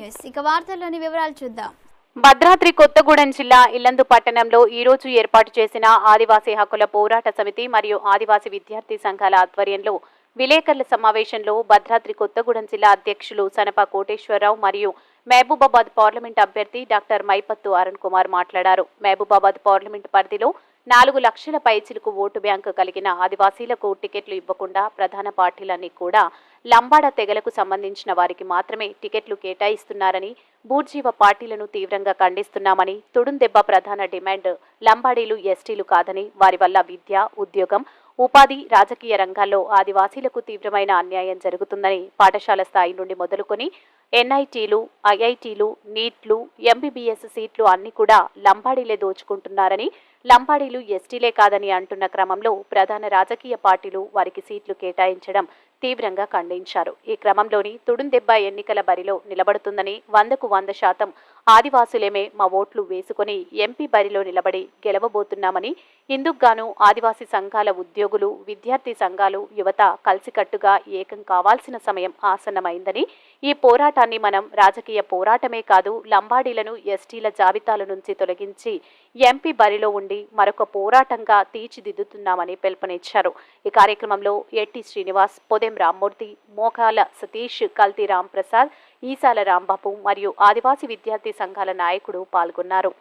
News ఇక వార్తల్లోని వివరాలు చూద్దాం. భద్రాద్రి కొత్తగూడెం జిల్లా ఇల్లందు పట్టణంలో ఈ రోజు ఏర్పాటు చేసిన ఆదివాసీ హక్కుల పోరాట సమితి మరియు ఆదివాసీ విద్యార్థి సంఘాల ఆధ్వర్యంలో విలేకరుల సమావేశంలో భద్రాద్రి కొత్తగూడెం జిల్లా అధ్యక్షులు సనప కోటేశ్వరరావు మరియు మహబూబాబాద్ పార్లమెంట్ అభ్యర్థి డాక్టర్ మైపత్తు అరుణ్ కుమార్ మాట్లాడారు. మహబూబాబాద్ పార్లమెంట్ పరిధిలో 4 లక్షల పైచిలకు ఓటు బ్యాంకు కలిగిన ఆదివాసీలకు టికెట్లు ఇవ్వకుండా ప్రధాన పార్టీలన్నీ కూడా లంబాడ తెగలకు సంబంధించిన వారికి మాత్రమే టికెట్లు కేటాయిస్తున్నారని, బూర్జీవ పార్టీలను తీవ్రంగా ఖండిస్తున్నామని, తుడుందెబ్బ ప్రధాన డిమాండ్ లంబాడీలు, ఎస్టీలు కాదని, వారి వల్ల విద్య, ఉద్యోగం, ఉపాధి, రాజకీయ రంగాల్లో ఆదివాసీలకు తీవ్రమైన అన్యాయం జరుగుతుందని, పాఠశాల స్థాయి నుండి మొదలుకొని ఎన్ఐటీలు, ఐఐటీలు, నీట్లు, ఎంబీబీఎస్ సీట్లు అన్ని కూడా లంబాడీలే దోచుకుంటున్నారని, లంబాడీలు ఎస్టీలే కాదని అంటున్న క్రమంలో ప్రధాన రాజకీయ పార్టీలు వారికి సీట్లు కేటాయించడం తీవ్రంగా ఖండించారు. ఈ క్రమంలోని తుడుందెబ్బ ఎన్నికల బరిలో నిలబడుతుందని, 100కు 100% ఆదివాసులేమే మా ఓట్లు వేసుకుని ఎంపీ బరిలో నిలబడి గెలవబోతున్నామని, ఇందుకుగాను ఆదివాసీ సంఘాల ఉద్యోగులు, విద్యార్థి సంఘాలు, యువత కలిసికట్టుగా ఏకం కావాల్సిన సమయం ఆసన్నమైందని, ఈ పోరాటాన్ని మనం రాజకీయ పోరాటమే కాదు, లంబాడీలను ఎస్టీల జాబితాల నుంచి తొలగించి ఎంపీ బరిలో ఉండి మరొక పోరాటంగా తీర్చిదిద్దుతున్నామని పిలుపునిచ్చారు. ఈ కార్యక్రమంలో ఎట్టి శ్రీనివాస్, పొదెం రామ్మూర్తి, మోకాల సతీష్, కల్తీ రాంప్రసాద్, ఈసాల రాంబాబు మరియు ఆదివాసీ విద్యార్థి సంఘాల నాయకుడు పాల్గొన్నారు.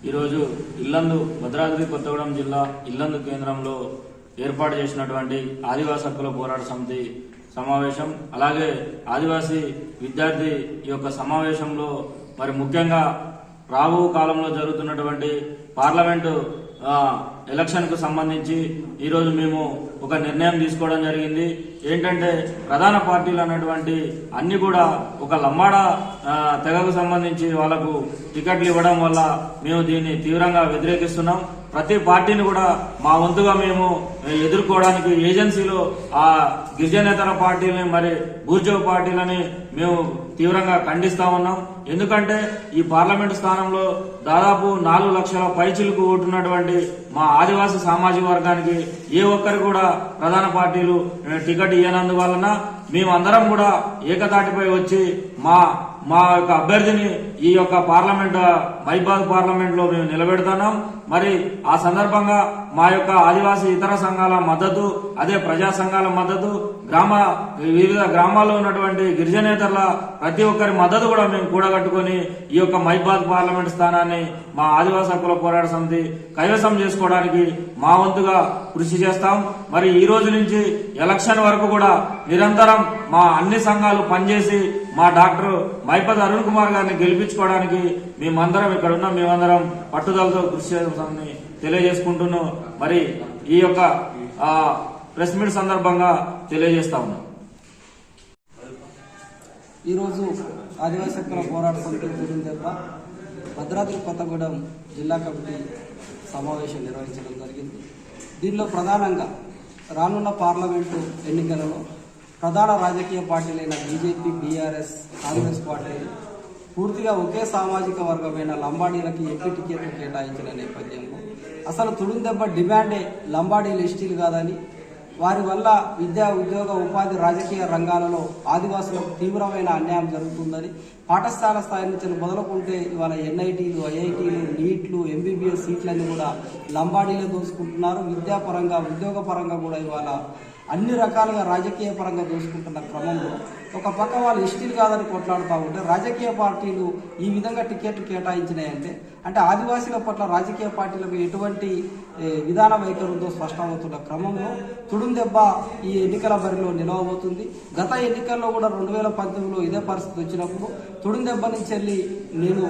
ఈరోజు ఇల్లందు భద్రాద్రి కొత్తగూడెం జిల్లా ఇల్లందు కేంద్రంలో ఏర్పాటు చేసినటువంటి ఆదివాసీ హక్కుల పోరాట సమితి సమావేశం, అలాగే ఆదివాసీ విద్యార్థి ఈ యొక్క సమావేశంలో మరి ముఖ్యంగా రాబో కాలంలో జరుగుతున్నటువంటి పార్లమెంటు ఎలక్షన్ కు సంబంధించి ఈరోజు మేము ఒక నిర్ణయం తీసుకోవడం జరిగింది. ఏంటంటే ప్రధాన పార్టీలు అన్నటువంటి అన్ని కూడా ఒక లంబాడ తెగకు సంబంధించి వాళ్లకు టికెట్లు ఇవ్వడం వల్ల మేము దీన్ని తీవ్రంగా వ్యతిరేకిస్తున్నాం. ప్రతి పార్టీని కూడా మా వంతుగా మేము ఎదుర్కోవడానికి ఏజెన్సీలో ఆ గిరిజనేతర పార్టీలని మరి బూర్జో పార్టీలని మేము తీవ్రంగా ఖండిస్తా ఉన్నాం. ఎందుకంటే ఈ పార్లమెంటు స్థానంలో దాదాపు 4 లక్షల పైచిలకు ఓటున్నటువంటి మా ఆదివాసీ సామాజిక వర్గానికి ఏ ఒక్కరు కూడా ప్రధాన పార్టీలు టికెట్ ఇవ్వనందువలన మేమందరం కూడా ఏకతాటిపై వచ్చి మా యొక్క అభ్యర్థిని ఈ యొక్క మహబూబాబాద్ పార్లమెంట్ లో మేము నిలబెడుతున్నాం. మరి ఆ సందర్భంగా మా యొక్క ఆదివాసీ ఇతర సంఘాల మద్దతు, అదే ప్రజా సంఘాల మద్దతు, వివిధ గ్రామాల్లో ఉన్నటువంటి గిరిజనేతరుల ప్రతి ఒక్కరి మద్దతు కూడా మేము కూడగట్టుకుని ఈ యొక్క మహబూబాబాద్ పార్లమెంట్ స్థానాన్ని మా ఆదివాసీ హక్కుల పోరాట సమితి కైవసం చేసుకోవడానికి మా వంతుగా కృషి చేస్తాం. మరి ఈ రోజు నుంచి ఎలక్షన్ వరకు కూడా నిరంతరం మా అన్ని సంఘాలు పనిచేసి మా డాక్టర్ మైపత్ అరుణ్ కుమార్ గారిని గెలిపించుకోవడానికి మేమందరం ఇక్కడ ఉన్న మేమందరం పట్టుదలతో కృషి చేస్తామని తెలియజేసుకుంటున్నాం. మరి ఈ యొక్క ప్రెస్ మీట్ సందర్భంగా తెలియజేస్తా ఉన్నాం. ఈరోజు ఆదివాసీ హక్కుల పోరాట సమితి తుడుందెబ్బ భద్రాద్రి కొత్తగూడెం జిల్లా కమిటీ సమావేశం నిర్వహించడం జరిగింది. దీనిలో ప్రధానంగా రానున్న పార్లమెంటు ఎన్నికలలో ప్రధాన రాజకీయ పార్టీలైన బీజేపీ, బీఆర్ఎస్, కాంగ్రెస్ పార్టీలు పూర్తిగా ఒకే సామాజిక వర్గమైన లంబాడీలకి ఎంపీ టికెట్లు కేటాయించిన నేపథ్యంలో అసలు తుడుందెబ్బ డిమాండే లంబాడీలు, ఎస్టీలు కాదని, వారి వల్ల విద్యా, ఉద్యోగ, ఉపాధి, రాజకీయ రంగాలలో ఆదివాసులకు తీవ్రమైన అన్యాయం జరుగుతుందని, పాఠశాల స్థాయి నుంచి మొదలుకుంటే ఇవాళ ఎన్ఐటీలు, ఐఐటీలు, నీట్లు, ఎంబీబీఎస్ సీట్లన్నీ కూడా లంబాడీలే దోసుకుంటున్నారు. విద్యాపరంగా, ఉద్యోగపరంగా కూడా ఇవాళ అన్ని రకాలుగా రాజకీయ పరంగా దోసుకుంటున్న క్రమంలో ఒక పక్క వాళ్ళు ఎస్టీలు కాదని కొట్లాడుతూ ఉంటే రాజకీయ పార్టీలు ఈ విధంగా టికెట్లు కేటాయించినాయంటే అంటే ఆదివాసీల పట్ల రాజకీయ పార్టీలకు ఎటువంటి విధాన వైఖరుందో స్పష్టమవుతున్న క్రమంలో తుడుందెబ్బ ఈ ఎన్నికల బరిలో నిలవబోతుంది. గత ఎన్నికల్లో కూడా 2019లో ఇదే పరిస్థితి వచ్చినప్పుడు తుడుందెబ్బ నుంచి వెళ్ళి నేను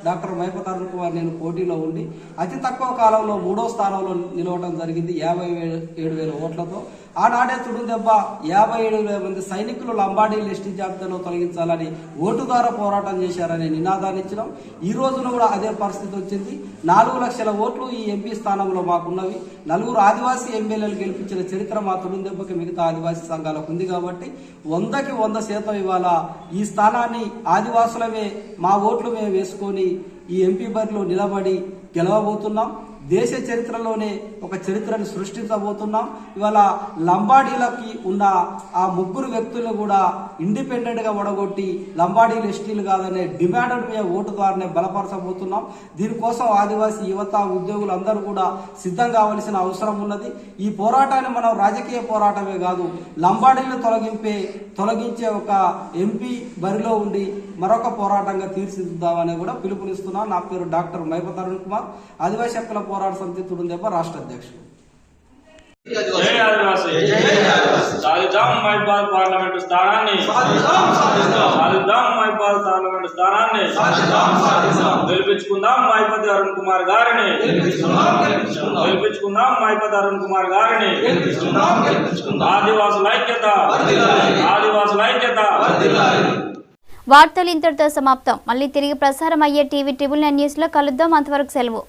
డాక్టర్ మైపత్ అరుణ్ కుమార్ నేను పోటీలో ఉండి అతి తక్కువ కాలంలో 3వ స్థానంలో నిలవడం జరిగింది 57,000 ఓట్లతో. ఆనాడే తుడుందెబ్బ 57,000 మంది సైనికులు లంబాడీలు ఎస్టీ జాబితాలో తొలగించాలని ఓటు ద్వారా పోరాటం చేశారనే నినాదాన్ని ఇచ్చినాం. ఈ రోజున కూడా అదే పరిస్థితి వచ్చింది. 4 లక్షల ఓట్లు ఈ ఎంపీ స్థానంలో మాకున్నవి. 4 ఆదివాసీ ఎమ్మెల్యేలు గెలిపించిన చరిత్ర మా తుడుందెబ్బకి మిగతా ఆదివాసీ సంఘాలకు ఉంది కాబట్టి 100కి 100% ఇవాళ ఈ స్థానాన్ని ఆదివాసులమే మా ఓట్లు మేము వేసుకొని ఈ ఎంపీ బరిలో నిలబడి గెలవబోతున్నాం. దేశ చరిత్రలోనే ఒక చరిత్రను సృష్టించబోతున్నాం. ఇవాళ లంబాడీలకి ఉన్న ఆ 3 వ్యక్తులను కూడా ఇండిపెండెంట్ గా ఒడగొట్టి లంబాడీలు ఎస్టీలు కాదనే డిమాండ్ మీద ఓటు ద్వారానే బలపరచబోతున్నాం. దీనికోసం ఆదివాసీ యువత ఉద్యోగులు అందరూ కూడా సిద్ధం కావాల్సిన అవసరం ఉన్నది. ఈ పోరాటాన్ని మనం రాజకీయ పోరాటమే కాదు, లంబాడీలను తొలగించే ఒక ఎంపీ బరిలో ఉండి మరొక పోరాటంగా తీర్చిదిద్దామని కూడా పిలుపునిస్తున్నాం. నా పేరు డాక్టర్ మైపతి అరుణ్ కుమార్, ఆదివాసీ హక్కుల పోరాట సమితి తుడుందెబ్బ రాష్ట్ర అధ్యక్షుడు. సాధిద్దాం మైపాల్ పార్లమెంటు స్థానాన్ని, సాధిద్దాం మైపాల్ పార్లమెంటు స్థానాన్ని, గెలిపించుకుందాం మైపతి అరుణ్ కుమార్ గారిని, గెలిపించుకుందాం మైపతి అరుణ్ కుమార్ గారిని. ఆదివాసుల ఐక్యత, ఆదివాసుల ఐక్యత. వార్తలు ఇంతటితో సమాప్తం. మళ్ళీ తిరిగి ప్రసారం అయ్యే టీవీ 999 న్యూస్లో కలుద్దాం. అంతవరకు సెలవు.